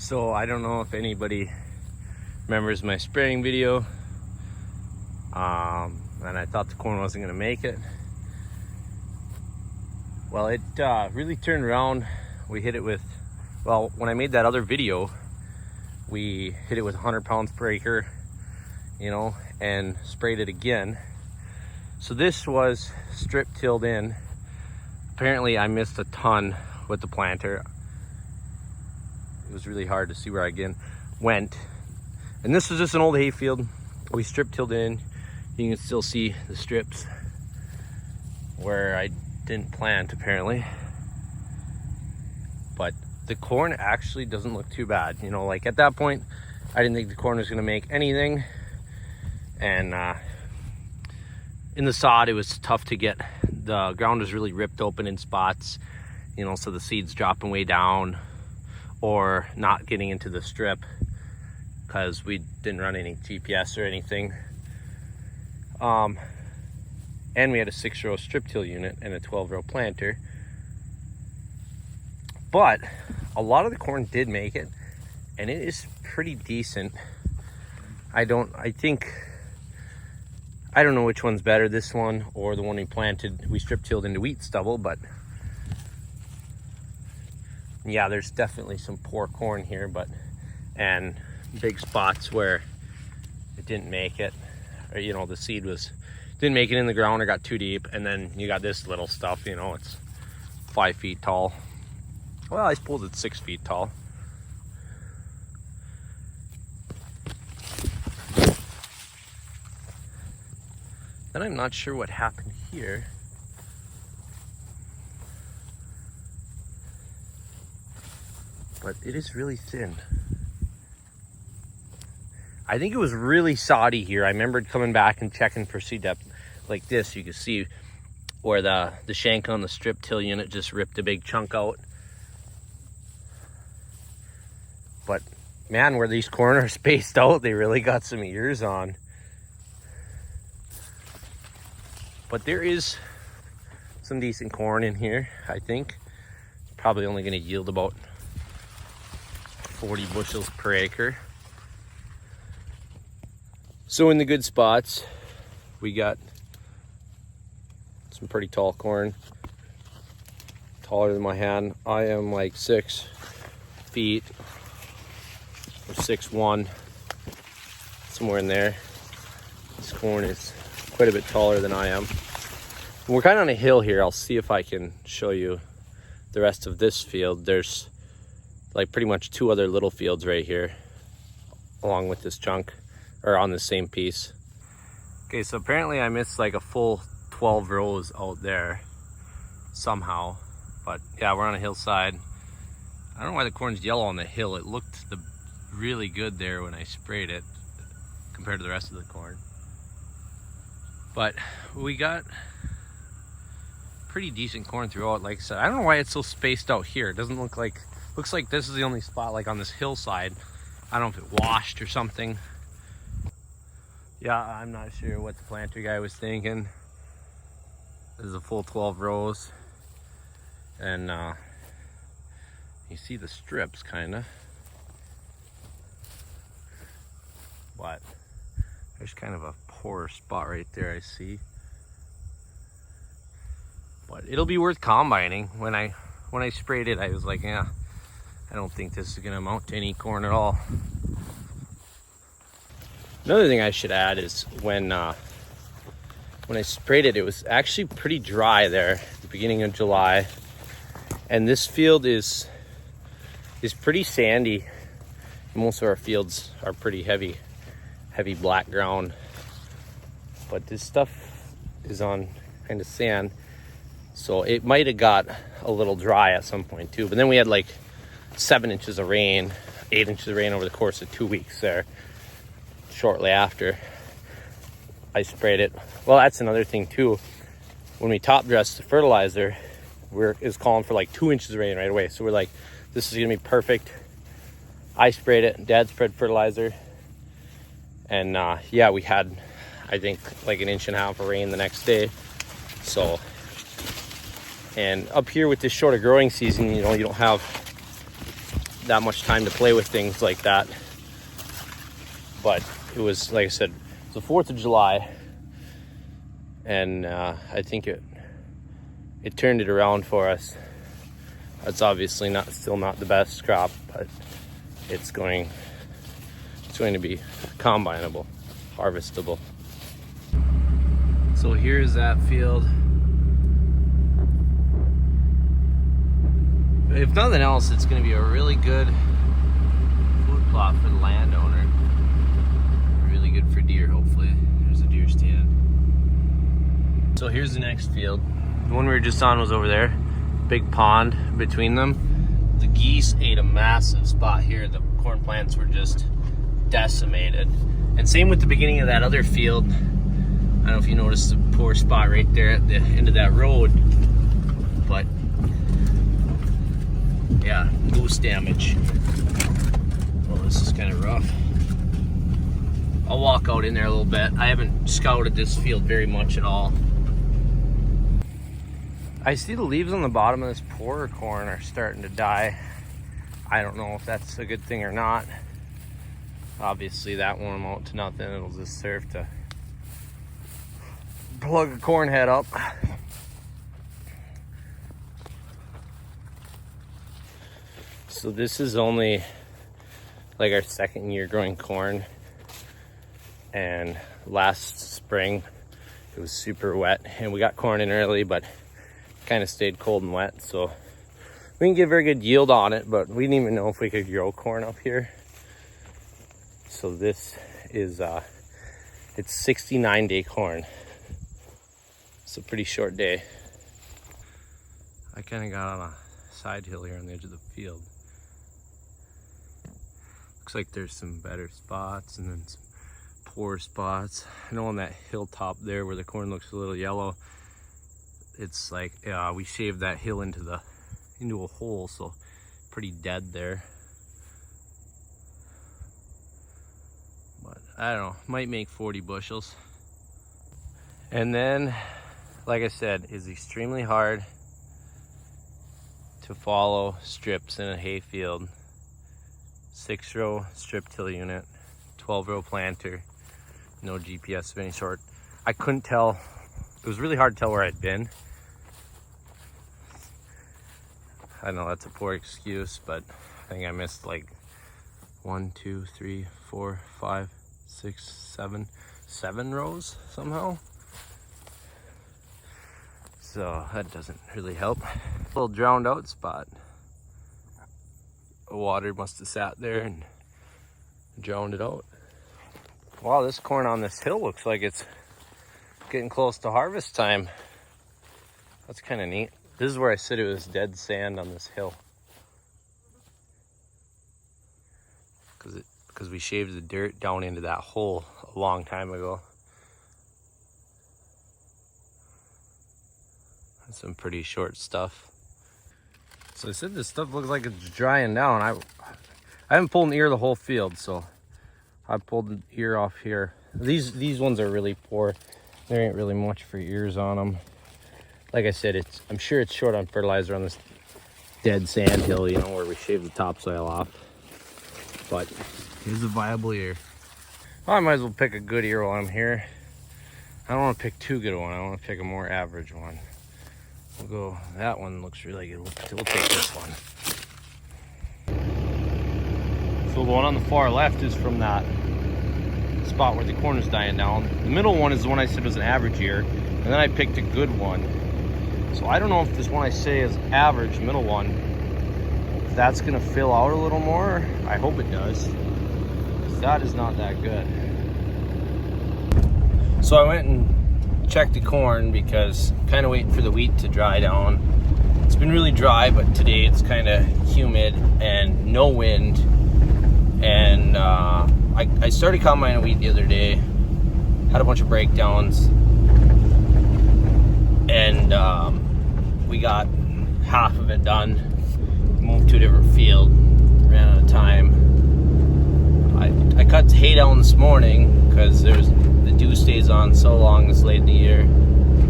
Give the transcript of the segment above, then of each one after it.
So I don't know if anybody remembers my spraying video, and I thought the corn wasn't going to make it. Well, it really turned around. We hit it with, well, when I made that other video, we hit it with 100 pounds per acre, you know, and sprayed it again. So this was strip tilled in. Apparently I missed a ton with the planter. It was really hard to see where I again went. And this was just an old hayfield. We strip tilled in. You can still see the strips where I didn't plant apparently. But the corn actually doesn't look too bad. You know, like at that point, I didn't think the corn was gonna make anything. And in the sod, it was tough to get. The ground was really ripped open in spots, you know, so the seeds dropping way down or not getting into the strip because we didn't run any GPS or anything. And we had a 6-row strip till unit and a 12-row planter. But a lot of the corn did make it, and it is pretty decent. I don't know which one's better, this one or the one we strip tilled into wheat stubble, but yeah, there's definitely some poor corn here, and big spots where it didn't make it, or you know, the seed didn't make it in the ground or got too deep. And then you got this little stuff, you know, it's 5 feet tall. Well, I suppose it's 6 feet tall. Then I'm not sure what happened here. But it is really thin. I think it was really soddy here. I remembered coming back and checking for seed depth like this. You can see where the shank on the strip till unit just ripped a big chunk out. But man, where these corn are spaced out, they really got some ears on. But there is some decent corn in here, I think. Probably only gonna yield about 40 bushels per acre. So in the good spots, we got some pretty tall corn, taller than my hand. I am like 6 feet or 6'1", somewhere in there. This corn is quite a bit taller than I am. We're kind of on a hill here. I'll see if I can show you the rest of this field. There's like pretty much 2 other little fields right here along with this chunk, or on the same piece. Okay, so apparently I missed like a full 12 rows out there somehow. But yeah, we're on a hillside. I don't know why the corn's yellow on the hill. It looked really good there when I sprayed it compared to the rest of the corn. But we got pretty decent corn throughout. Like I said, I don't know why it's so spaced out here. It doesn't look like, looks like this is the only spot like on this hillside. I don't know if it washed or something. Yeah, I'm not sure what the planter guy was thinking. This is a full 12 rows. And you see the strips kinda. But there's kind of a poor spot right there, I see. But it'll be worth combining. When I sprayed it, I was like, yeah, I don't think this is gonna amount to any corn at all. Another thing I should add is when I sprayed it, it was actually pretty dry there at the beginning of July. And this field is pretty sandy. Most of our fields are pretty heavy black ground. But this stuff is on kind of sand. So it might have got a little dry at some point too. But then we had like 7 inches of rain, 8 inches of rain over the course of 2 weeks there. Shortly after I sprayed it. Well, that's another thing too. When we top dressed the fertilizer, is calling for like 2 inches of rain right away. So we're like, this is gonna be perfect. I sprayed it, Dad spread fertilizer. And yeah, we had, I think, like 1.5 inches of rain the next day. So, and up here with this shorter growing season, you know, you don't have that much time to play with things like that. But it was, like I said, it's the 4th of July, and I think it turned it around for us. It's obviously still not the best crop, but it's going to be combinable, harvestable. So here's that field. If nothing else, it's going to be a really good food plot for the landowner. Really good for deer, hopefully. There's a deer stand. So here's the next field. The one we were just on was over there. Big pond between them. The geese ate a massive spot here. The corn plants were just decimated. And same with the beginning of that other field. I don't know if you noticed the poor spot right there at the end of that road. But yeah, moose damage. Well, this is kind of rough. I'll walk out in there a little bit. I haven't scouted this field very much at all. I see the leaves on the bottom of this poorer corn are starting to die. I don't know if that's a good thing or not. Obviously that won't amount to nothing. It'll just serve to plug a corn head up. So this is only like our 2nd year growing corn, and last spring it was super wet and we got corn in early, but kind of stayed cold and wet, so we didn't get very good yield on it, but we didn't even know if we could grow corn up here. So this is it's 69-day corn. It's a pretty short day. I kind of got on a side hill here on the edge of the field. Looks like there's some better spots and then some poor spots. I know on that hilltop there where the corn looks a little yellow, it's like we shaved that hill into a hole, so pretty dead there. But I don't know, might make 40 bushels. And then, like I said, it's extremely hard to follow strips in a hay field. 6-row strip till unit, 12-row planter, no GPS of any sort. I couldn't tell. It was really hard to tell where I'd been. I know that's a poor excuse, but I think I missed like 1, 2, 3, 4, 5, 6, 7 rows somehow. So that doesn't really help. A little drowned out spot. Water must have sat there and drowned it out. Wow, this corn on this hill looks like it's getting close to harvest time. That's kind of neat. This is where I said it was dead sand on this hill. Because we shaved the dirt down into that hole a long time ago. That's some pretty short stuff. So I said this stuff looks like it's drying down. I haven't pulled an ear of the whole field, so I pulled an ear off here. These ones are really poor. There ain't really much for ears on them. Like I said, I'm sure it's short on fertilizer on this dead sand hill, you know, where we shaved the topsoil off. But here's a viable ear. Well, I might as well pick a good ear while I'm here. I don't want to pick too good a one. I want to pick a more average one. We'll go, that one looks really good. We'll take this one. So the one on the far left is from that spot where the corn is dying down. The middle one is the one I said was an average ear, and then I picked a good one. So I don't know if this one I say is average, middle one, if that's gonna fill out a little more. I hope it does, because that is not that good. So I went and checked the corn because I'm kind of waiting for the wheat to dry down. It's been really dry, but today it's kind of humid and no wind. And I started combining wheat the other day, had a bunch of breakdowns, and we got half of it done, moved to a different field, ran out of time. I cut hay down this morning because the dew stays on so long this late in the year.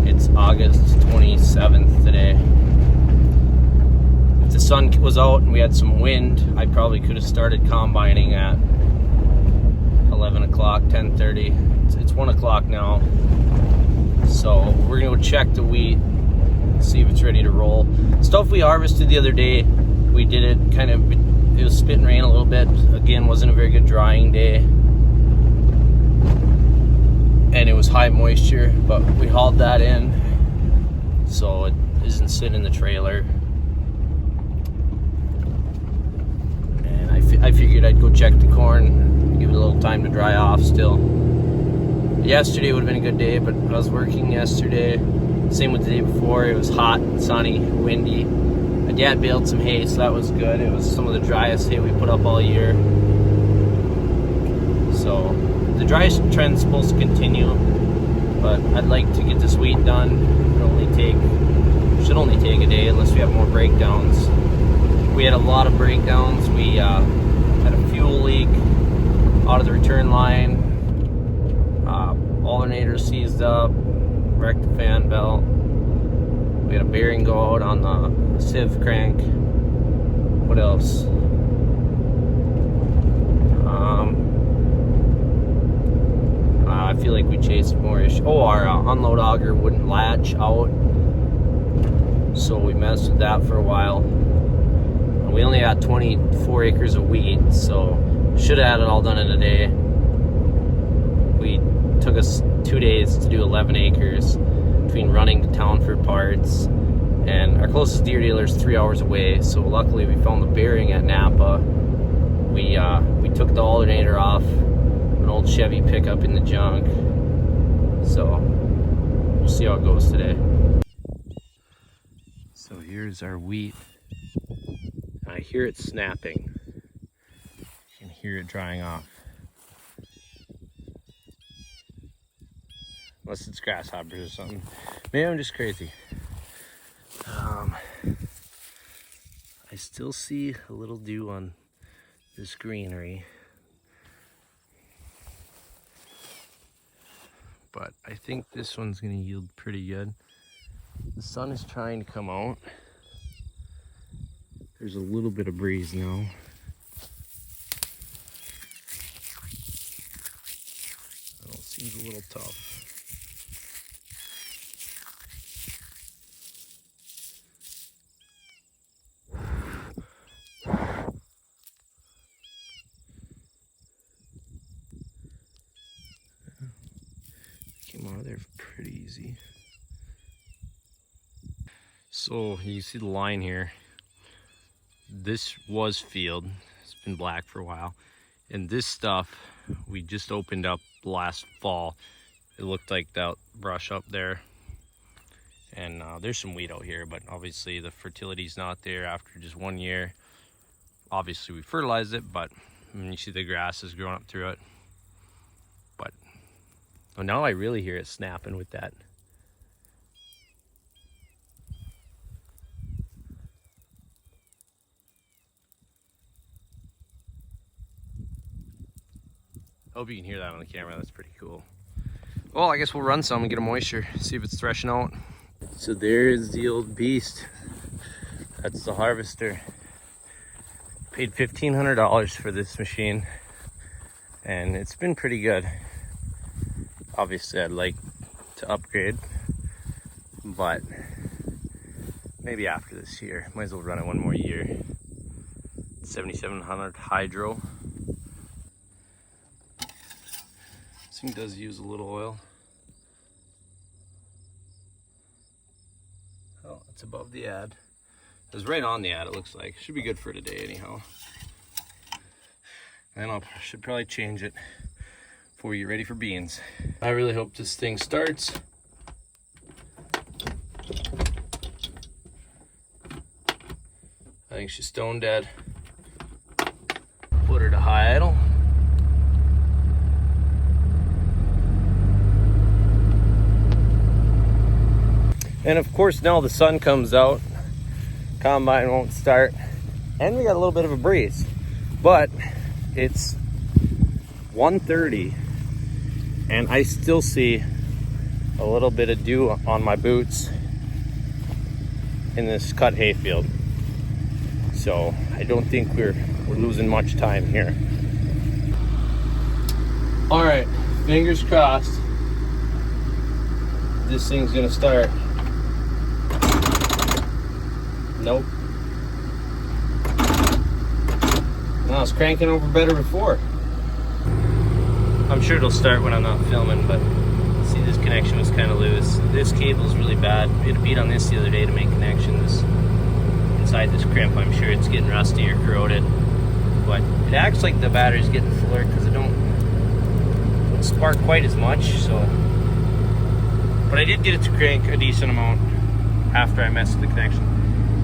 It's August 27th today. It's the sun was out and we had some wind, I probably could have started combining at 11 o'clock, 10:30. It's 1 o'clock now. So we're gonna go check the wheat, see if it's ready to roll. Stuff we harvested the other day, we did it kind of, it was spitting rain a little bit. Again, wasn't a very good drying day. And it was high moisture, but we hauled that in so it isn't sitting in the trailer. And I figured I'd go check the corn, give it a little time to dry off still. Yesterday would have been a good day, but I was working yesterday. Same with the day before. It was hot, sunny, windy. My dad baled some hay, so that was good. It was some of the driest hay we put up all year. So the dry trend's supposed to continue, but I'd like to get this wheat done. Should only take a day unless we have more breakdowns. We had a lot of breakdowns. We had a fuel leak out of the return line. Alternator seized up, wrecked the fan belt. We had a bearing go out on the sieve crank. What else? I feel like we chased more issues. Oh, our unload auger wouldn't latch out, so we messed with that for a while. We only had 24 acres of wheat, so should have had it all done in a day. Took us 2 days to do 11 acres between running to town for parts, and our closest deer dealer is 3 hours away, so luckily we found the bearing at Napa. We took the alternator off an old Chevy pickup in the junk, so we'll see how it goes today. So here's our wheat. I hear it snapping. You can hear it drying off. Unless it's grasshoppers or something. Maybe I'm just crazy. I still see a little dew on this greenery. But I think this one's gonna yield pretty good. The sun is trying to come out. There's a little bit of breeze now. That all seems a little tough. Came out of there pretty easy. So you see the line here. This was field. It's been black for a while. And this stuff we just opened up last fall. It looked like that brush up there. And there's some wheat out here, but obviously the fertility's not there after just 1 year. Obviously we fertilized it, but you see the grass is growing up through it. But well, now I really hear it snapping with that. I hope you can hear that on the camera. That's pretty cool. Well, I guess we'll run some and get a moisture, see if it's threshing out. So there's the old beast. That's the harvester. Paid $1,500 for this machine, and it's been pretty good. Obviously, I'd like to upgrade, but maybe after this year. Might as well run it one more year. 7700 hydro. This thing does use a little oil. Oh, it's above the ad. It was right on the ad, it looks like. Should be good for today anyhow. And I should probably change it before we get ready for beans. I really hope this thing starts. I think she's stone dead. Put her to high idle. And of course now the sun comes out, combine won't start, and we got a little bit of a breeze. But it's 1:30 and I still see a little bit of dew on my boots in this cut hay field. So I don't think we're losing much time here. All right, fingers crossed. This thing's gonna start. Nope. No, it's cranking over better before. I'm sure it'll start when I'm not filming, but see, this connection was kind of loose. This cable's really bad. We had a beat on this the other day to make connections. Inside this crimp, I'm sure it's getting rusty or corroded. But it acts like the battery's getting fuller because it don't spark quite as much, so. But I did get it to crank a decent amount after I messed with the connection.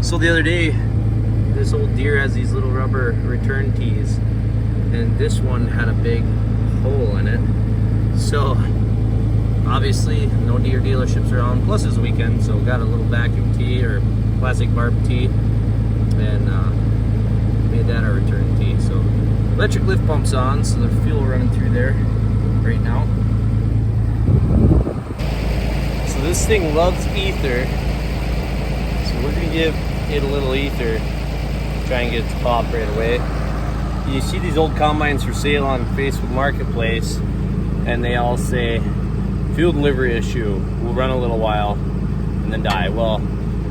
So the other day, this old Deere has these little rubber return tees, and this one had a big hole in it. So obviously no Deere dealerships around, plus it's a weekend, so got a little vacuum tee or plastic barb tee and made that our return tee. So electric lift pump's on, so the fuel running through there right now. So this thing loves ether, so we're gonna give it a little ether, try and get it to pop right away. You see these old combines for sale on Facebook Marketplace, and they all say fuel delivery issue, will run a little while and then die. Well,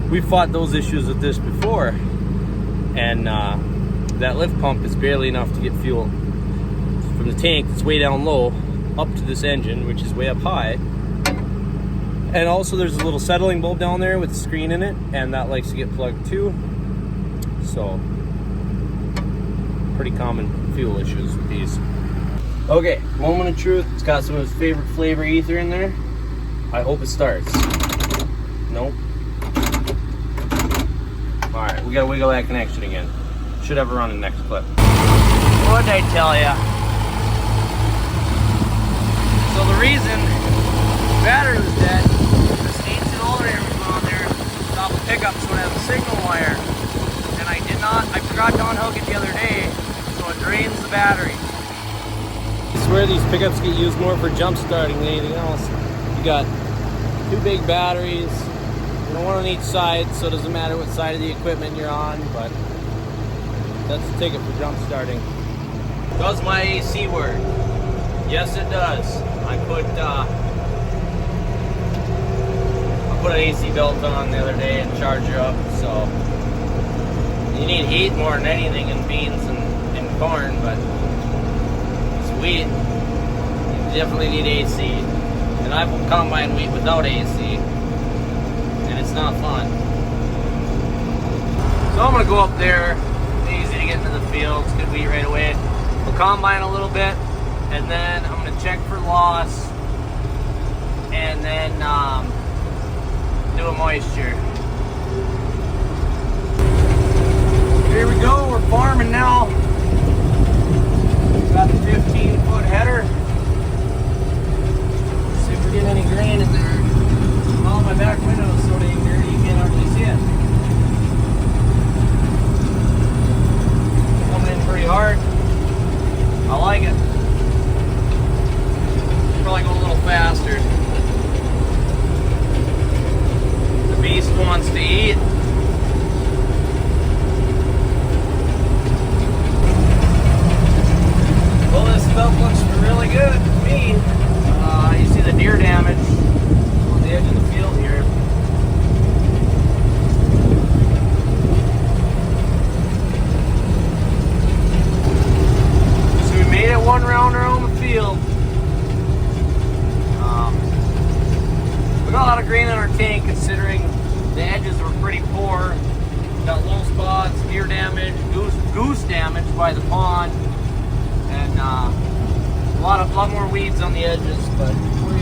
we've fought those issues with this before, and that lift pump is barely enough to get fuel from the tank that's way down low up to this engine, which is way up high. And also there's a little settling bulb down there with a screen in it, and that likes to get plugged too. So pretty common fuel issues with these. Okay, moment of truth. It's got some of his favorite flavor ether in there. I hope it starts. Nope. All right, we gotta wiggle that connection again. Should have a run in the next clip. What'd I tell ya? So the reason the battery was dead, the steam alternator was on there, top of pickup, so it has a signal wire. And I forgot to unhook it the other day, so it drains the battery. I swear these pickups get used more for jump starting than anything else. You got two big batteries, one on each side, so it doesn't matter what side of the equipment you're on, but that's the ticket for jump starting. Does my AC work? Yes, it does. I put an AC belt on the other day and charger up, so you need heat more than anything in beans and corn, but wheat, you definitely need AC. And I will combine wheat without AC, and it's not fun. So I'm gonna go up there, easy to get into the field, it's good wheat right away. We'll combine a little bit, and then I'm gonna check for loss, and then do a moisture. Here we go, we're farming now. Got the 15-foot header. Let's see if we're getting any grain in there. All my back window is so dang dirty you can't hardly see it. Coming in pretty hard. I like it. Probably go a little faster. The beast wants to eat. Well, this stuff looks really good to me. You see the deer damage on the edge of the field here. So we made it one round around the field. We got a lot of grain in our tank considering the edges were pretty poor. Got low spots, deer damage, goose damage by the pond. And a lot more weeds on the edges, but we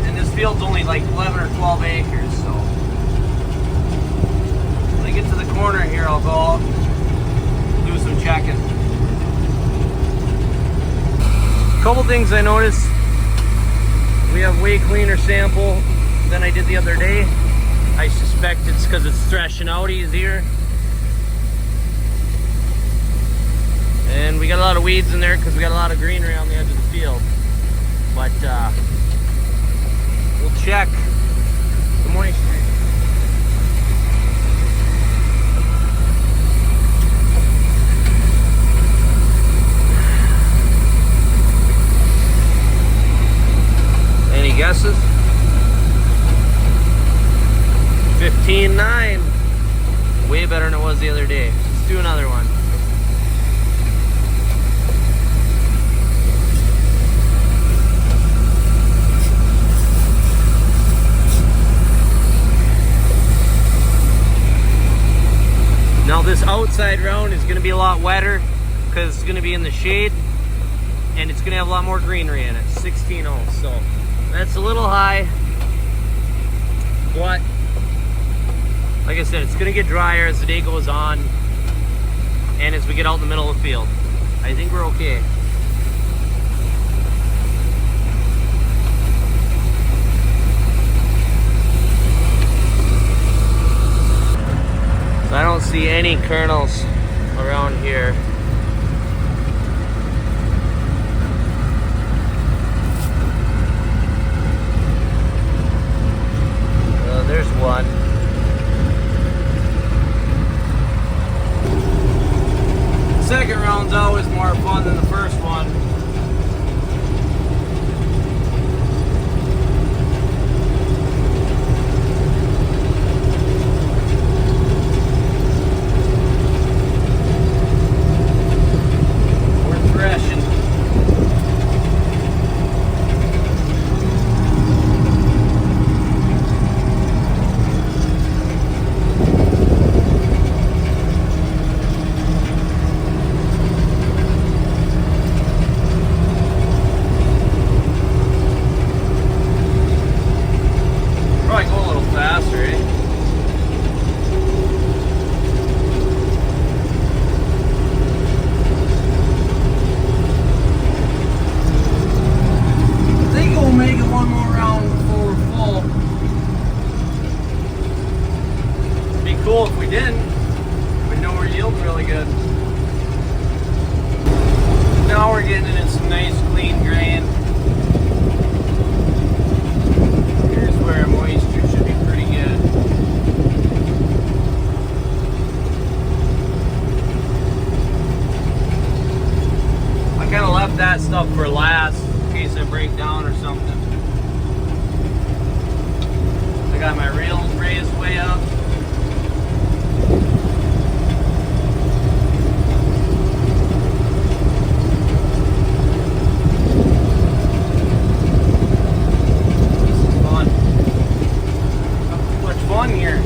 and this field's only like 11 or 12 acres, so when I get to the corner here, I'll go out and do some checking. A couple things I noticed: we have way cleaner sample than I did the other day. I suspect it's because it's threshing out easier. And we got a lot of weeds in there because we got a lot of greenery on the edge of the field. But we'll check the moisture. day. Let's do another one. Now this outside round is gonna be a lot wetter because it's gonna be in the shade and it's gonna have a lot more greenery in it. 16-0, so that's a little high, but like I said, it's gonna get drier as the day goes on and as we get out in the middle of the field. I think we're okay. So I don't see any kernels around here. There's one. The second round's always more fun than the first one. Cool if we didn't. We know we're yielding really good. Now we're getting into some nice clean grain. Here's where our moisture should be pretty good. I kind of left that stuff for last in case I break down or something. I got my reels raised way up. Here.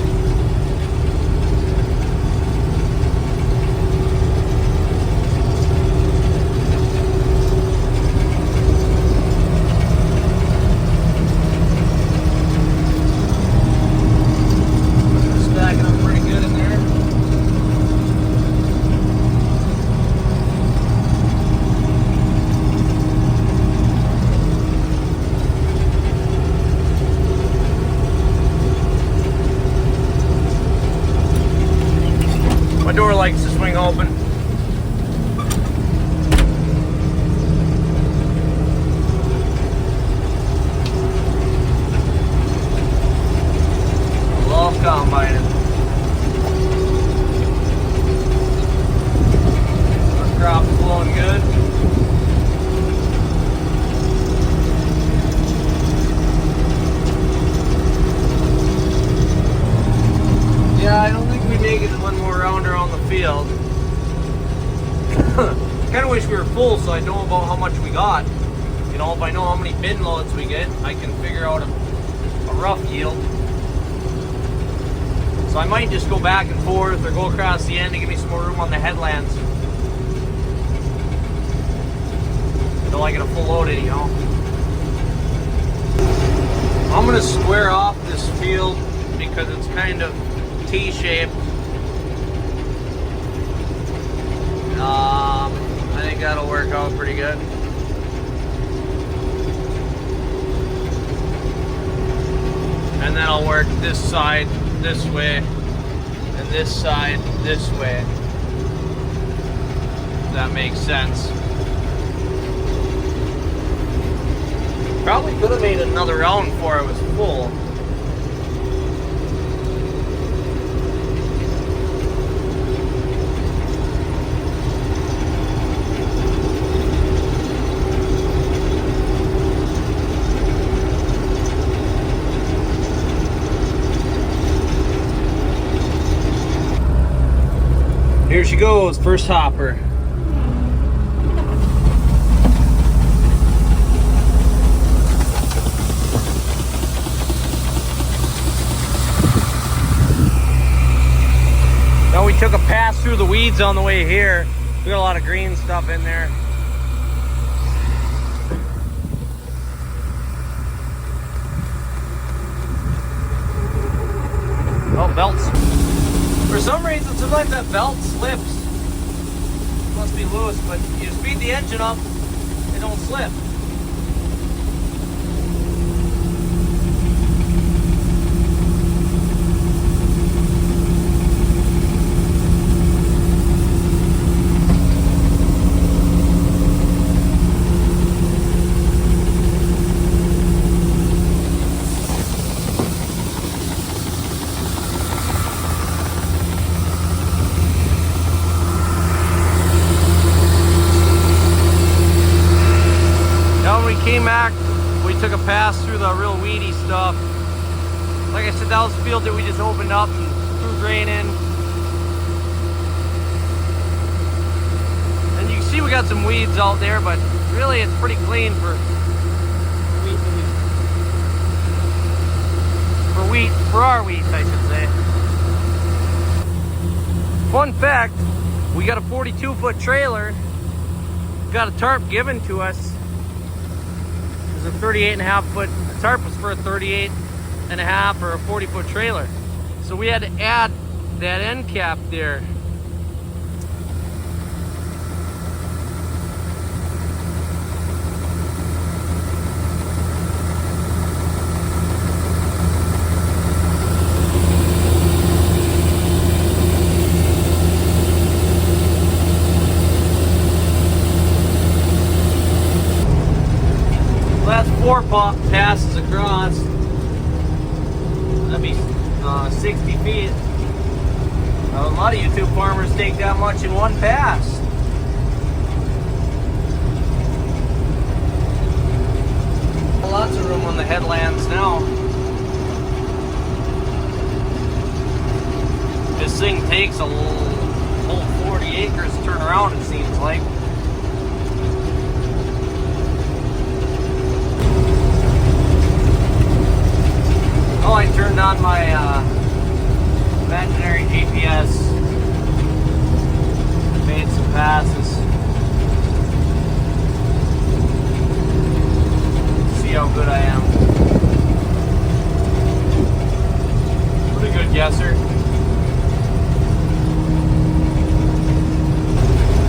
Stacking up pretty good in there. My door likes to swing open. I love combining. Our crop's flowing good. Yeah, I don't think we make it one more round around the field. Kind of wish we were full so I know about how much we got. You know, if I know how many bin loads we get, I can figure out a rough yield. So I might just go back and forth or go across the end to give me some more room on the headlands. Until I get a full load anyhow. I'm going to square off this field because it's kind of T-shaped. I think that'll work out pretty good. And then I'll work this side this way and this side this way. If that makes sense. Probably could have made another round before I was full. Here she goes, first hopper. Now we took a pass through the weeds on the way here. We got a lot of green stuff in there. Oh, belts. For some reason, sometimes that belt slips. Must be loose, but you speed the engine up, it don't slip. Came back, we took a pass through the real weedy stuff. Like I said, that was the field that we just opened up and threw grain in. And you can see we got some weeds out there, but really it's pretty clean for wheat, for our wheat, I should say. Fun fact, we got a 42-foot trailer, got a tarp given to us. A 38.5 foot tarp was for a 38.5 or a 40-foot trailer, so we had to add that end cap there. That's 4 passes across. That'd be 60 feet. A lot of YouTube farmers take that much in one pass. Lots of room on the headlands now. This thing takes a whole 40 acres to turn around, it seems like. Oh, I turned on my imaginary GPS. Made some passes. See how good I am. Pretty good guesser.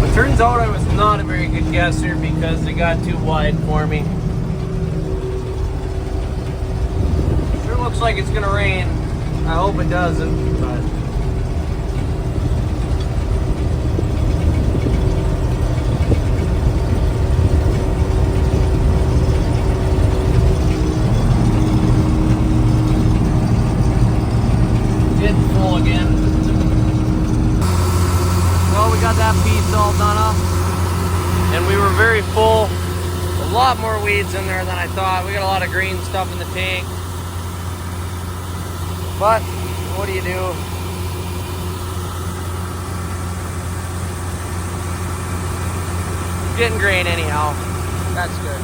But turns out I was not a very good guesser because it got too wide for me. Looks like it's gonna rain. I hope it doesn't, but getting full again. Well, we got that piece all done up, and we were very full. A lot more weeds in there than I thought. We got a lot of green stuff in the tank. But, what do you do? Getting grain anyhow. That's good.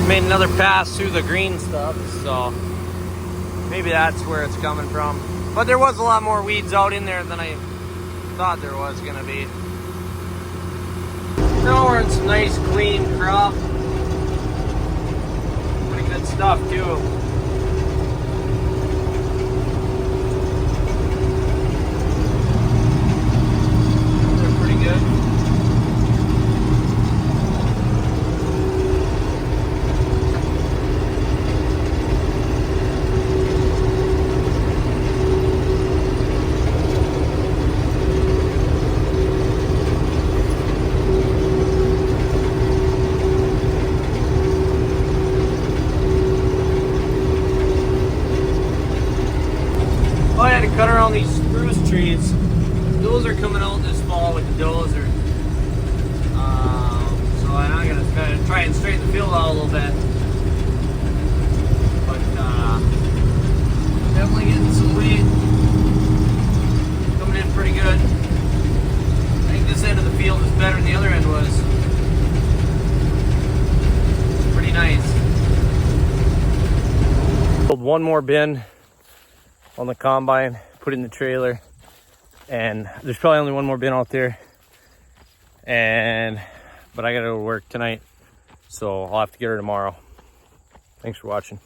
Made another pass through the green stuff, so maybe that's where it's coming from. But there was a lot more weeds out in there than I thought there was gonna be. Now we're in some nice clean crop. Pretty good stuff too. They're pretty good. this end of the field is better than the other end was. Pretty nice. Build one more bin on the combine, put it in the trailer, and there's probably only one more bin out there. But I gotta go to work tonight, so I'll have to get her tomorrow. Thanks for watching.